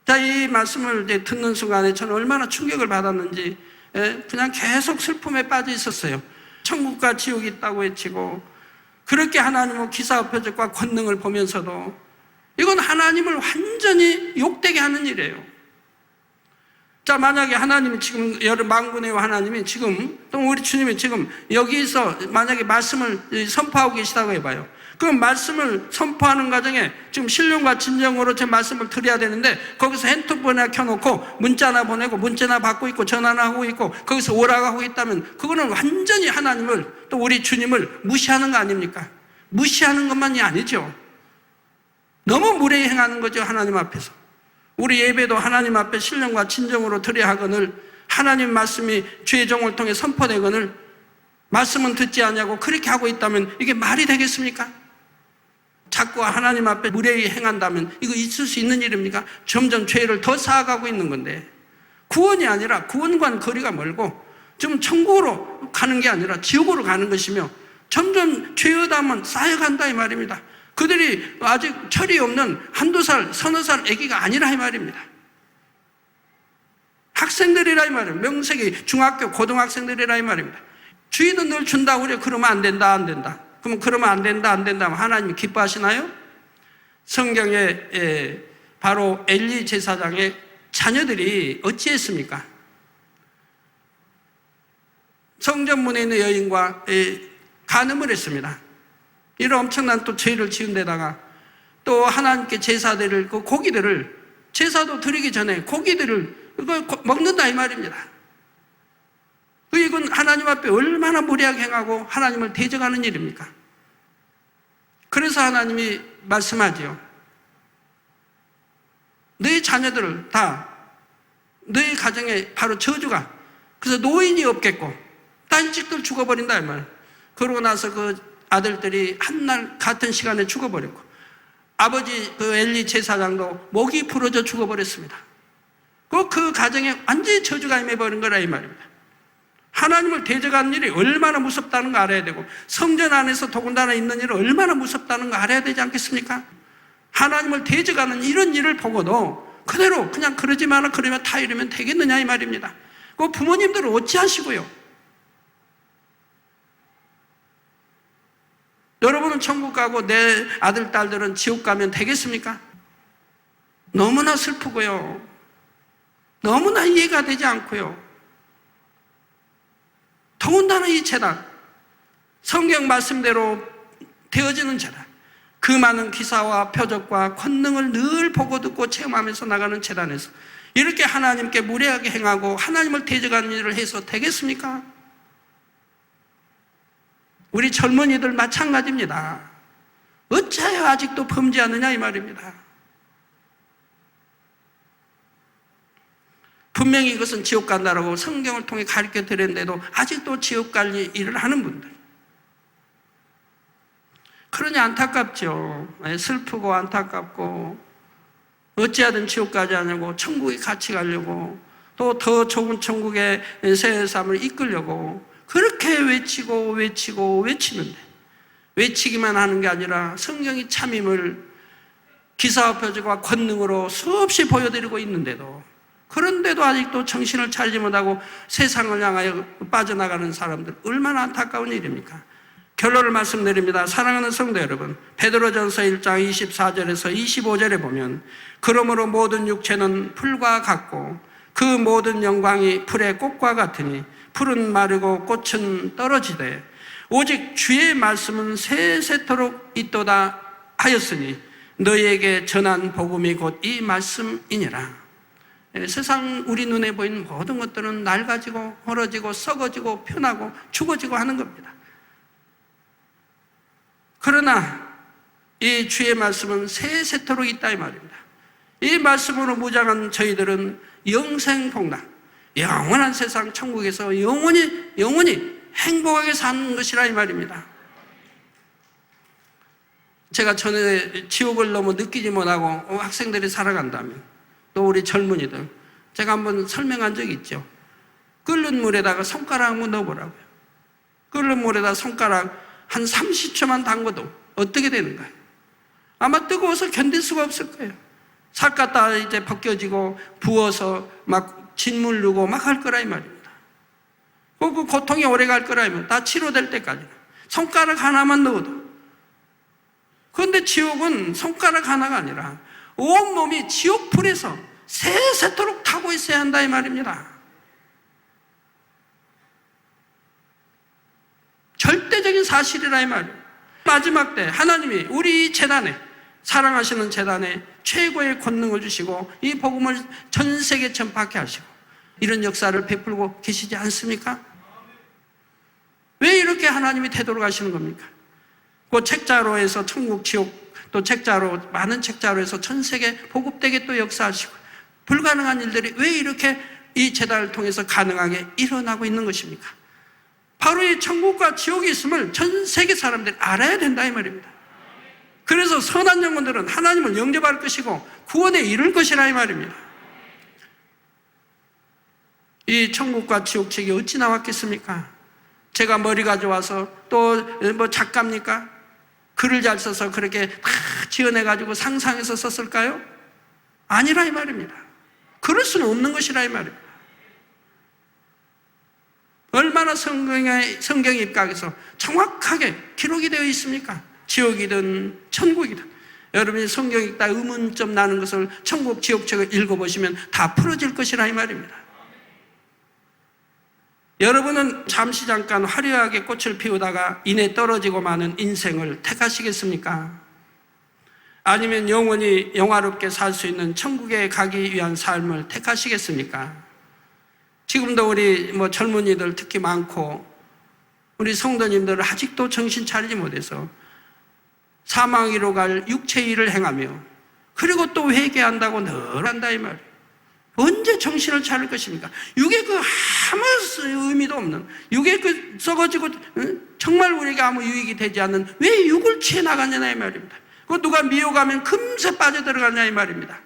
자, 이 말씀을 이제 듣는 순간에 저는 얼마나 충격을 받았는지 그냥 계속 슬픔에 빠져 있었어요. 천국과 지옥이 있다고 외치고 그렇게 하나님의 기사 표적과 권능을 보면서도 이건 하나님을 완전히 욕되게 하는 일이에요. 자, 만약에 하나님이 지금 여러 만군의 하나님이 지금 또 우리 주님이 지금 여기서 만약에 말씀을 선포하고 계시다고 해봐요. 그럼 말씀을 선포하는 과정에 지금 신령과 진정으로 제 말씀을 드려야 되는데 거기서 핸드폰을 켜놓고 문자나 보내고 문자나 받고 있고 전화나 하고 있고 거기서 오락하고 있다면 그거는 완전히 하나님을 또 우리 주님을 무시하는 거 아닙니까? 무시하는 것만이 아니죠. 너무 무례히 행하는 거죠. 하나님 앞에서. 우리 예배도 하나님 앞에 신령과 진정으로 드려야 하거늘 하나님 말씀이 주의 종을 통해 선포되거늘 말씀은 듣지 않냐고 그렇게 하고 있다면 이게 말이 되겠습니까? 자꾸 하나님 앞에 무례히 행한다면 이거 있을 수 있는 일입니까? 점점 죄를 더 쌓아가고 있는 건데 구원이 아니라 구원과는 거리가 멀고 좀 천국으로 가는 게 아니라 지옥으로 가는 것이며 점점 죄의담은 쌓여간다 이 말입니다. 그들이 아직 철이 없는 한두 살, 서너 살 아기가 아니라 이 말입니다. 학생들이라 이 말입니다. 명색이 중학교, 고등학생들이라 이 말입니다. 주인은 늘 준다고 그래. 그러면 안 된다, 안 된다. 그러면 그러면 안 된다, 안 된다 하면 하나님이 기뻐하시나요? 성경에 바로 엘리 제사장의 자녀들이 어찌했습니까? 성전문에 있는 여인과 간음을 했습니다. 이런 엄청난 또 죄를 지은 데다가 또 하나님께 제사들을 그 고기들을 제사도 드리기 전에 고기들을 먹는다 이 말입니다. 이건 하나님 앞에 얼마나 무례하게 행하고 하나님을 대적하는 일입니까? 그래서 하나님이 말씀하지요. 너희 자녀들을 다 너희 가정에 바로 저주가, 그래서 노인이 없겠고 다 일찍들 죽어버린다 이 말. 그러고 나서 그 아들들이 한날 같은 시간에 죽어버렸고 아버지 그 엘리 제사장도 목이 부러져 죽어버렸습니다. 그 가정에 완전히 저주가 임해버린 거라 이 말입니다. 하나님을 대적하는 일이 얼마나 무섭다는 거 알아야 되고 성전 안에서 더군다나 있는 일은 얼마나 무섭다는 거 알아야 되지 않겠습니까? 하나님을 대적하는 이런 일을 보고도 그대로 그냥 그러지 마라 그러면 다 이러면 되겠느냐 이 말입니다. 그 부모님들은 어찌하시고요? 여러분은 천국 가고 내 아들, 딸들은 지옥 가면 되겠습니까? 너무나 슬프고요. 너무나 이해가 되지 않고요. 더군다나 이 재단, 성경 말씀대로 되어지는 재단, 그 많은 기사와 표적과 권능을 늘 보고 듣고 체험하면서 나가는 재단에서 이렇게 하나님께 무례하게 행하고 하나님을 대적하는 일을 해서 되겠습니까? 우리 젊은이들 마찬가지입니다. 어찌하여 아직도 범죄하느냐 이 말입니다. 분명히 이것은 지옥 간다라고 성경을 통해 가르쳐 드렸는데도 아직도 지옥 갈 일을 하는 분들, 그러니 안타깝죠. 슬프고 안타깝고 어찌하든 지옥 가지 않으려고 천국에 같이 가려고 또 더 좋은 천국의 새 삶을 이끌려고 그렇게 외치는데 외치기만 하는 게 아니라 성경이 참임을 기사와 표적과 권능으로 수없이 보여드리고 있는데도, 그런데도 아직도 정신을 차리지 못하고 세상을 향하여 빠져나가는 사람들, 얼마나 안타까운 일입니까? 결론을 말씀드립니다. 사랑하는 성도 여러분, 베드로전서 1장 24절에서 25절에 보면 그러므로 모든 육체는 풀과 같고 그 모든 영광이 풀의 꽃과 같으니 풀은 마르고 꽃은 떨어지되 오직 주의 말씀은 세세토록 있도다 하였으니 너희에게 전한 복음이 곧 이 말씀이니라. 세상 우리 눈에 보이는 모든 것들은 낡아지고 벌어지고 썩어지고 변하고 죽어지고 하는 겁니다. 그러나 이 주의 말씀은 세세토록 있다 이 말입니다. 이 말씀으로 무장한 저희들은 영생복락, 영원한 세상 천국에서 영원히 행복하게 사는 것이라 이 말입니다. 제가 전에 지옥을 너무 느끼지 못하고 학생들이 살아간다면, 또 우리 젊은이들, 제가 한번 설명한 적이 있죠. 끓는 물에다가 손가락 한번 넣어보라고요. 끓는 물에다 손가락 한 30초만 담궈도 어떻게 되는가요? 아마 뜨거워서 견딜 수가 없을 거예요. 살 갖다 이제 벗겨지고 부어서 막 짓물르고 막 할 거라 이 말입니다. 그 고통이 오래 갈 거라 이면 다 치료될 때까지 손가락 하나만 넣어도. 그런데 지옥은 손가락 하나가 아니라 온몸이 지옥불에서 세세토록 타고 있어야 한다 이 말입니다. 절대적인 사실이라 이 말이에요. 마지막 때 하나님이 우리 재단에, 사랑하시는 재단에 최고의 권능을 주시고 이 복음을 전 세계 전파케 하시고 이런 역사를 베풀고 계시지 않습니까? 왜 이렇게 하나님이 되돌아가시는 겁니까? 그 책자로에서 천국 지옥, 또 책자로, 많은 책자로에서 전 세계 보급되게 또 역사하시고 불가능한 일들이 왜 이렇게 이 재단을 통해서 가능하게 일어나고 있는 것입니까? 바로 이 천국과 지옥이 있음을 전 세계 사람들이 알아야 된다 이 말입니다. 그래서 선한 영혼들은 하나님을 영접할 것이고 구원에 이를 것이라 이 말입니다. 이 천국과 지옥 책이 어찌 나왔겠습니까? 제가 머리가 좋아서 또 뭐 작가입니까? 글을 잘 써서 그렇게 다 지어내가지고 상상해서 썼을까요? 아니라 이 말입니다. 그럴 수는 없는 것이라 이 말입니다. 얼마나 성경에 입각해서 정확하게 기록이 되어 있습니까? 지옥이든 천국이든. 여러분이 성경 읽다 의문점 나는 것을 천국 지옥책을 읽어보시면 다 풀어질 것이라 이 말입니다. 여러분은 잠시 잠깐 화려하게 꽃을 피우다가 이내 떨어지고 마는 인생을 택하시겠습니까? 아니면 영원히 영화롭게 살 수 있는 천국에 가기 위한 삶을 택하시겠습니까? 지금도 우리 젊은이들 특히 많고 우리 성도님들 아직도 정신 차리지 못해서 사망이로 갈 육체의 일을 행하며 그리고 또 회개한다고 늘 한다 이 말이에요. 언제 정신을 차릴 것입니까? 육에 그 아무 의미도 없는, 육에 그 썩어지고 정말 우리에게 아무 유익이 되지 않는 왜 육을 취해 나가느냐 이 말입니다. 그 누가 미혹하면 금세 빠져들어가냐 이 말입니다.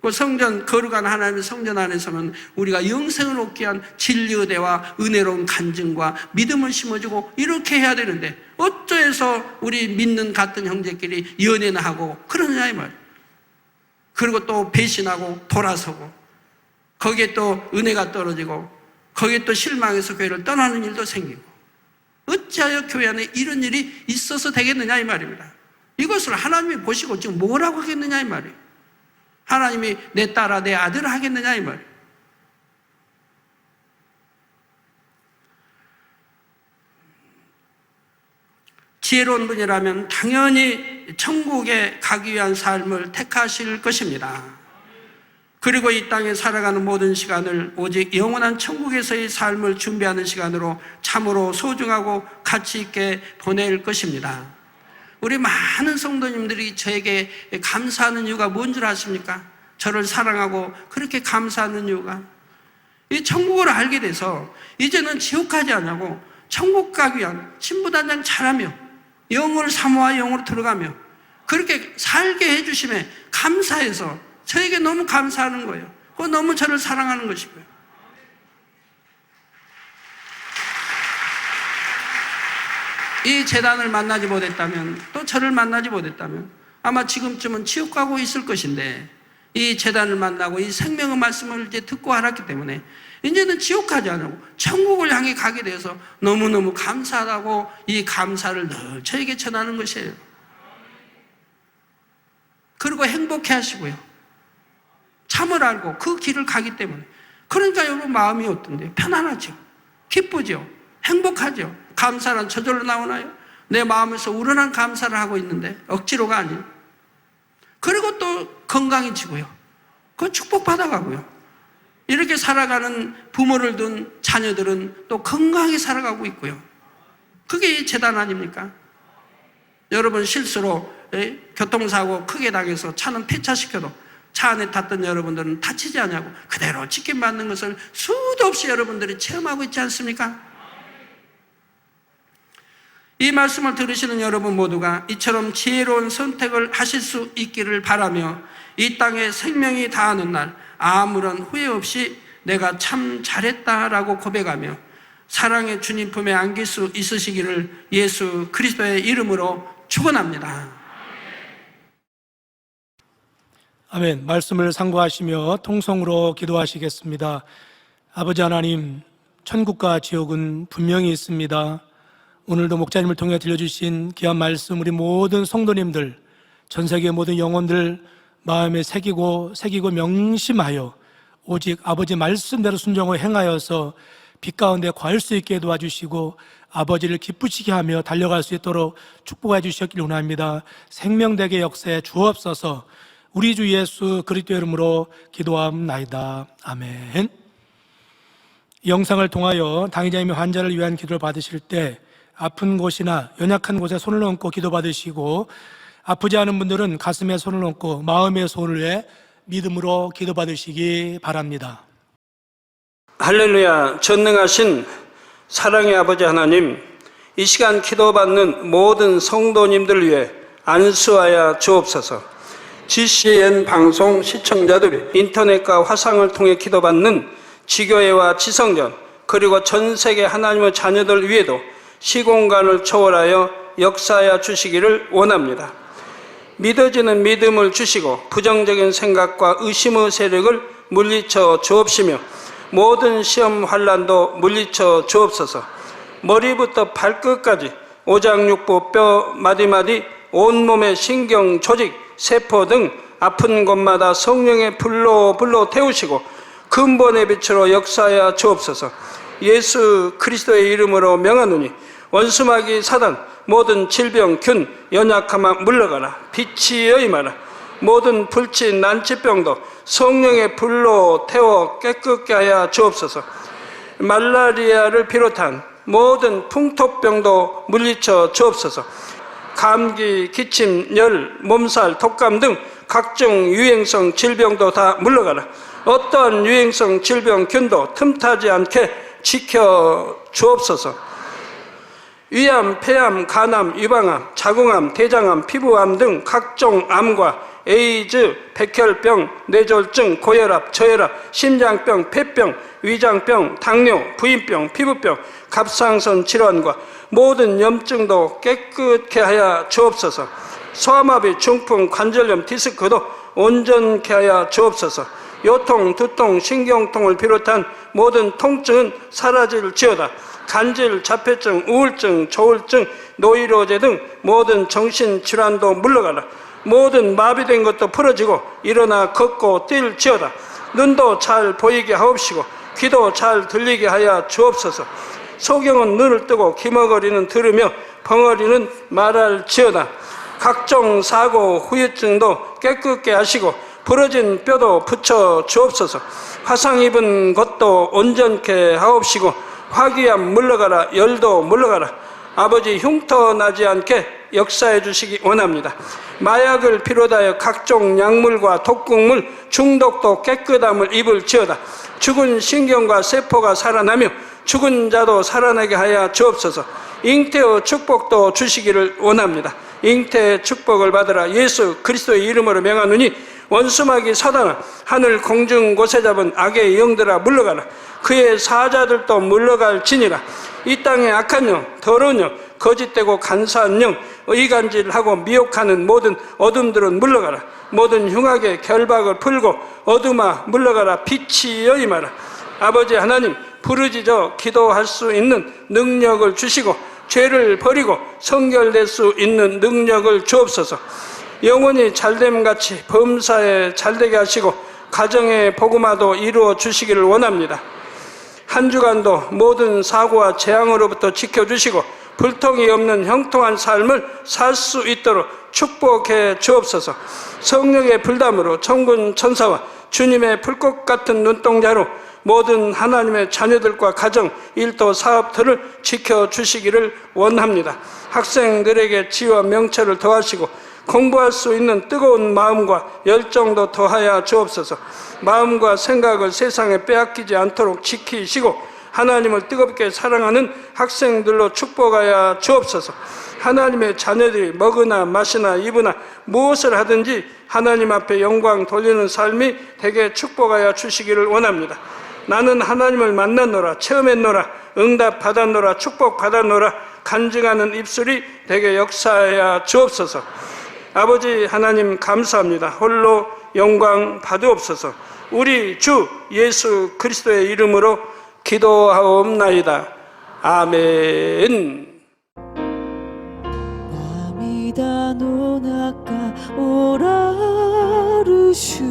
그 성전, 거룩한 하나님의 성전 안에서는 우리가 영생을 얻기 위한 진리의대와 은혜로운 간증과 믿음을 심어주고 이렇게 해야 되는데 어쩌해서 우리 믿는 같은 형제끼리 연애나 하고 그러느냐 이 말이에요. 그리고 또 배신하고 돌아서고 거기에 또 은혜가 떨어지고 거기에 또 실망해서 교회를 떠나는 일도 생기고 어찌하여 교회 안에 이런 일이 있어서 되겠느냐 이 말입니다. 이것을 하나님이 보시고 지금 뭐라고 하겠느냐 이 말이에요. 하나님이 내 딸아 내 아들을 하겠느냐 이 말이에요. 지혜로운 분이라면 당연히 천국에 가기 위한 삶을 택하실 것입니다. 그리고 이 땅에 살아가는 모든 시간을 오직 영원한 천국에서의 삶을 준비하는 시간으로 참으로 소중하고 가치 있게 보낼 것입니다. 우리 많은 성도님들이 저에게 감사하는 이유가 뭔 줄 아십니까? 저를 사랑하고 그렇게 감사하는 이유가 이 천국을 알게 돼서 이제는 지옥 가지 않냐고 천국 가기 위한 신부단장 잘하며 영을 사모하 영으로 들어가며 그렇게 살게 해주심에 감사해서 저에게 너무 감사하는 거예요. 그거 너무 저를 사랑하는 것이고요. 이 재단을 만나지 못했다면, 또 저를 만나지 못했다면 아마 지금쯤은 지옥 가고 있을 것인데, 이 재단을 만나고 이 생명의 말씀을 이제 듣고 알았기 때문에 이제는 지옥 가지 않고 천국을 향해 가게 돼서 너무너무 감사하다고 이 감사를 늘 저에게 전하는 것이에요. 그리고 행복해 하시고요. 참을 알고 그 길을 가기 때문에. 그러니까 여러분 마음이 어떤데요? 편안하죠? 기쁘죠? 행복하죠? 감사란 저절로 나오나요? 내 마음에서 우러난 감사를 하고 있는데 억지로가 아니에요. 그리고 또 건강해지고요. 그건 축복받아가고요. 이렇게 살아가는 부모를 둔 자녀들은 또 건강히 살아가고 있고요. 그게 재단 아닙니까? 여러분 실수로 교통사고 크게 당해서 차는 폐차시켜도 차 안에 탔던 여러분들은 다치지 않냐고 그대로 지킴받는 것을 수도 없이 여러분들이 체험하고 있지 않습니까? 이 말씀을 들으시는 여러분 모두가 이처럼 지혜로운 선택을 하실 수 있기를 바라며 이 땅에 생명이 다하는 날 아무런 후회 없이 내가 참 잘했다라고 고백하며 사랑의 주님 품에 안길 수 있으시기를 예수 그리스도의 이름으로 축원합니다. 아멘. 말씀을 상고하시며 통성으로 기도하시겠습니다. 아버지 하나님, 천국과 지옥은 분명히 있습니다. 오늘도 목자님을 통해 들려주신 귀한 말씀 우리 모든 성도님들, 전 세계 모든 영혼들 마음에 새기고 명심하여 오직 아버지 말씀대로 순종을 행하여서 빛 가운데 거할 수 있게 도와주시고 아버지를 기쁘시게 하며 달려갈 수 있도록 축복해 주셨기를 원합니다. 생명되게 역사에 주옵소서. 우리 주 예수 그리스도 이름으로 기도합나이다. 아멘. 이 영상을 통하여 당의자님이 환자를 위한 기도를 받으실 때 아픈 곳이나 연약한 곳에 손을 얹고 기도 받으시고 아프지 않은 분들은 가슴에 손을 얹고 마음의 손을 내 믿음으로 기도 받으시기 바랍니다. 할렐루야. 전능하신 사랑의 아버지 하나님, 이 시간 기도받는 모든 성도님들을 위해 안수하여 주옵소서. GCN 방송 시청자들이 인터넷과 화상을 통해 기도받는 지교회와 지성전 그리고 전 세계 하나님의 자녀들 위에도 시공간을 초월하여 역사하여 주시기를 원합니다. 믿어지는 믿음을 주시고 부정적인 생각과 의심의 세력을 물리쳐 주옵시며 모든 시험 환난도 물리쳐 주옵소서. 머리부터 발끝까지 오장육부 뼈 마디마디 온몸의 신경 조직 세포 등 아픈 곳마다 성령의 불로 태우시고 근본의 빛으로 역사하여 주옵소서. 예수 그리스도의 이름으로 명하노니 원수마귀 사단 모든 질병 균 연약함아 물러가라. 빛이 여임하라. 모든 불치 난치병도 성령의 불로 태워 깨끗게 하여 주옵소서. 말라리아를 비롯한 모든 풍토병도 물리쳐 주옵소서. 감기, 기침, 열, 몸살, 독감 등 각종 유행성 질병도 다 물러가라. 어떠한 유행성 질병 균도 틈타지 않게 지켜 주옵소서. 위암, 폐암, 간암, 유방암, 자궁암, 대장암, 피부암 등 각종 암과 에이즈, 백혈병, 뇌졸중, 고혈압, 저혈압, 심장병, 폐병, 위장병, 당뇨, 부인병, 피부병, 갑상선 질환과 모든 염증도 깨끗게 하여 주옵소서. 소아마비, 중풍, 관절염, 디스크도 온전케 하여 주옵소서. 요통, 두통, 신경통을 비롯한 모든 통증은 사라질지어다. 간질, 자폐증, 우울증, 조울증, 노이로제 등 모든 정신질환도 물러가라. 모든 마비된 것도 풀어지고 일어나 걷고 뛸지어다. 눈도 잘 보이게 하옵시고 귀도 잘 들리게 하여 주옵소서. 소경은 눈을 뜨고 기머거리는 들으며 벙어리는 말할지어다. 각종 사고 후유증도 깨끗게 하시고 부러진 뼈도 붙여 주옵소서. 화상 입은 것도 온전케 하옵시고 화기암 물러가라, 열도 물러가라. 아버지 흉터 나지 않게 역사해 주시기 원합니다. 마약을 비롯하여 각종 약물과 독극물 중독도 깨끗함을 입을지어다. 죽은 신경과 세포가 살아나며 죽은 자도 살아나게 하여 주옵소서. 잉태의 축복도 주시기를 원합니다. 잉태의 축복을 받으라. 예수 그리스도의 이름으로 명하노니 원수마귀 사단아, 하늘 공중 곳에 잡은 악의 영들아 물러가라. 그의 사자들도 물러갈지니라. 이 땅의 악한 영, 더러운 영, 거짓되고 간사한 영, 의간질하고 미혹하는 모든 어둠들은 물러가라. 모든 흉악의 결박을 풀고 어둠아 물러가라. 빛이 여임하라. 아버지 하나님, 부르짖어 기도할 수 있는 능력을 주시고 죄를 버리고 성결될 수 있는 능력을 주옵소서. 영혼이 잘됨같이 범사에 잘되게 하시고 가정의 복음화도 이루어 주시기를 원합니다. 한 주간도 모든 사고와 재앙으로부터 지켜주시고 불통이 없는 형통한 삶을 살 수 있도록 축복해 주옵소서. 성령의 불담으로 천군 천사와 주님의 불꽃 같은 눈동자로 모든 하나님의 자녀들과 가정, 일도, 사업들을 지켜주시기를 원합니다. 학생들에게 지혜와 명철을 더하시고 공부할 수 있는 뜨거운 마음과 열정도 더하여 주옵소서. 마음과 생각을 세상에 빼앗기지 않도록 지키시고 하나님을 뜨겁게 사랑하는 학생들로 축복하여 주옵소서. 하나님의 자녀들이 먹으나 마시나 입으나 무엇을 하든지 하나님 앞에 영광 돌리는 삶이 되게 축복하여 주시기를 원합니다. 나는 하나님을 만났노라, 체험했노라, 응답 받았노라, 축복 받았노라 간증하는 입술이 되게 역사하여 주옵소서. 아버지 하나님 감사합니다. 홀로 영광 받으옵소서. 우리 주 예수 그리스도의 이름으로 기도하옵나이다. 아멘. 涙の中おらる主、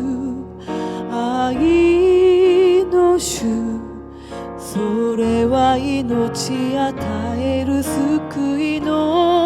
愛の主、それは命与える救いの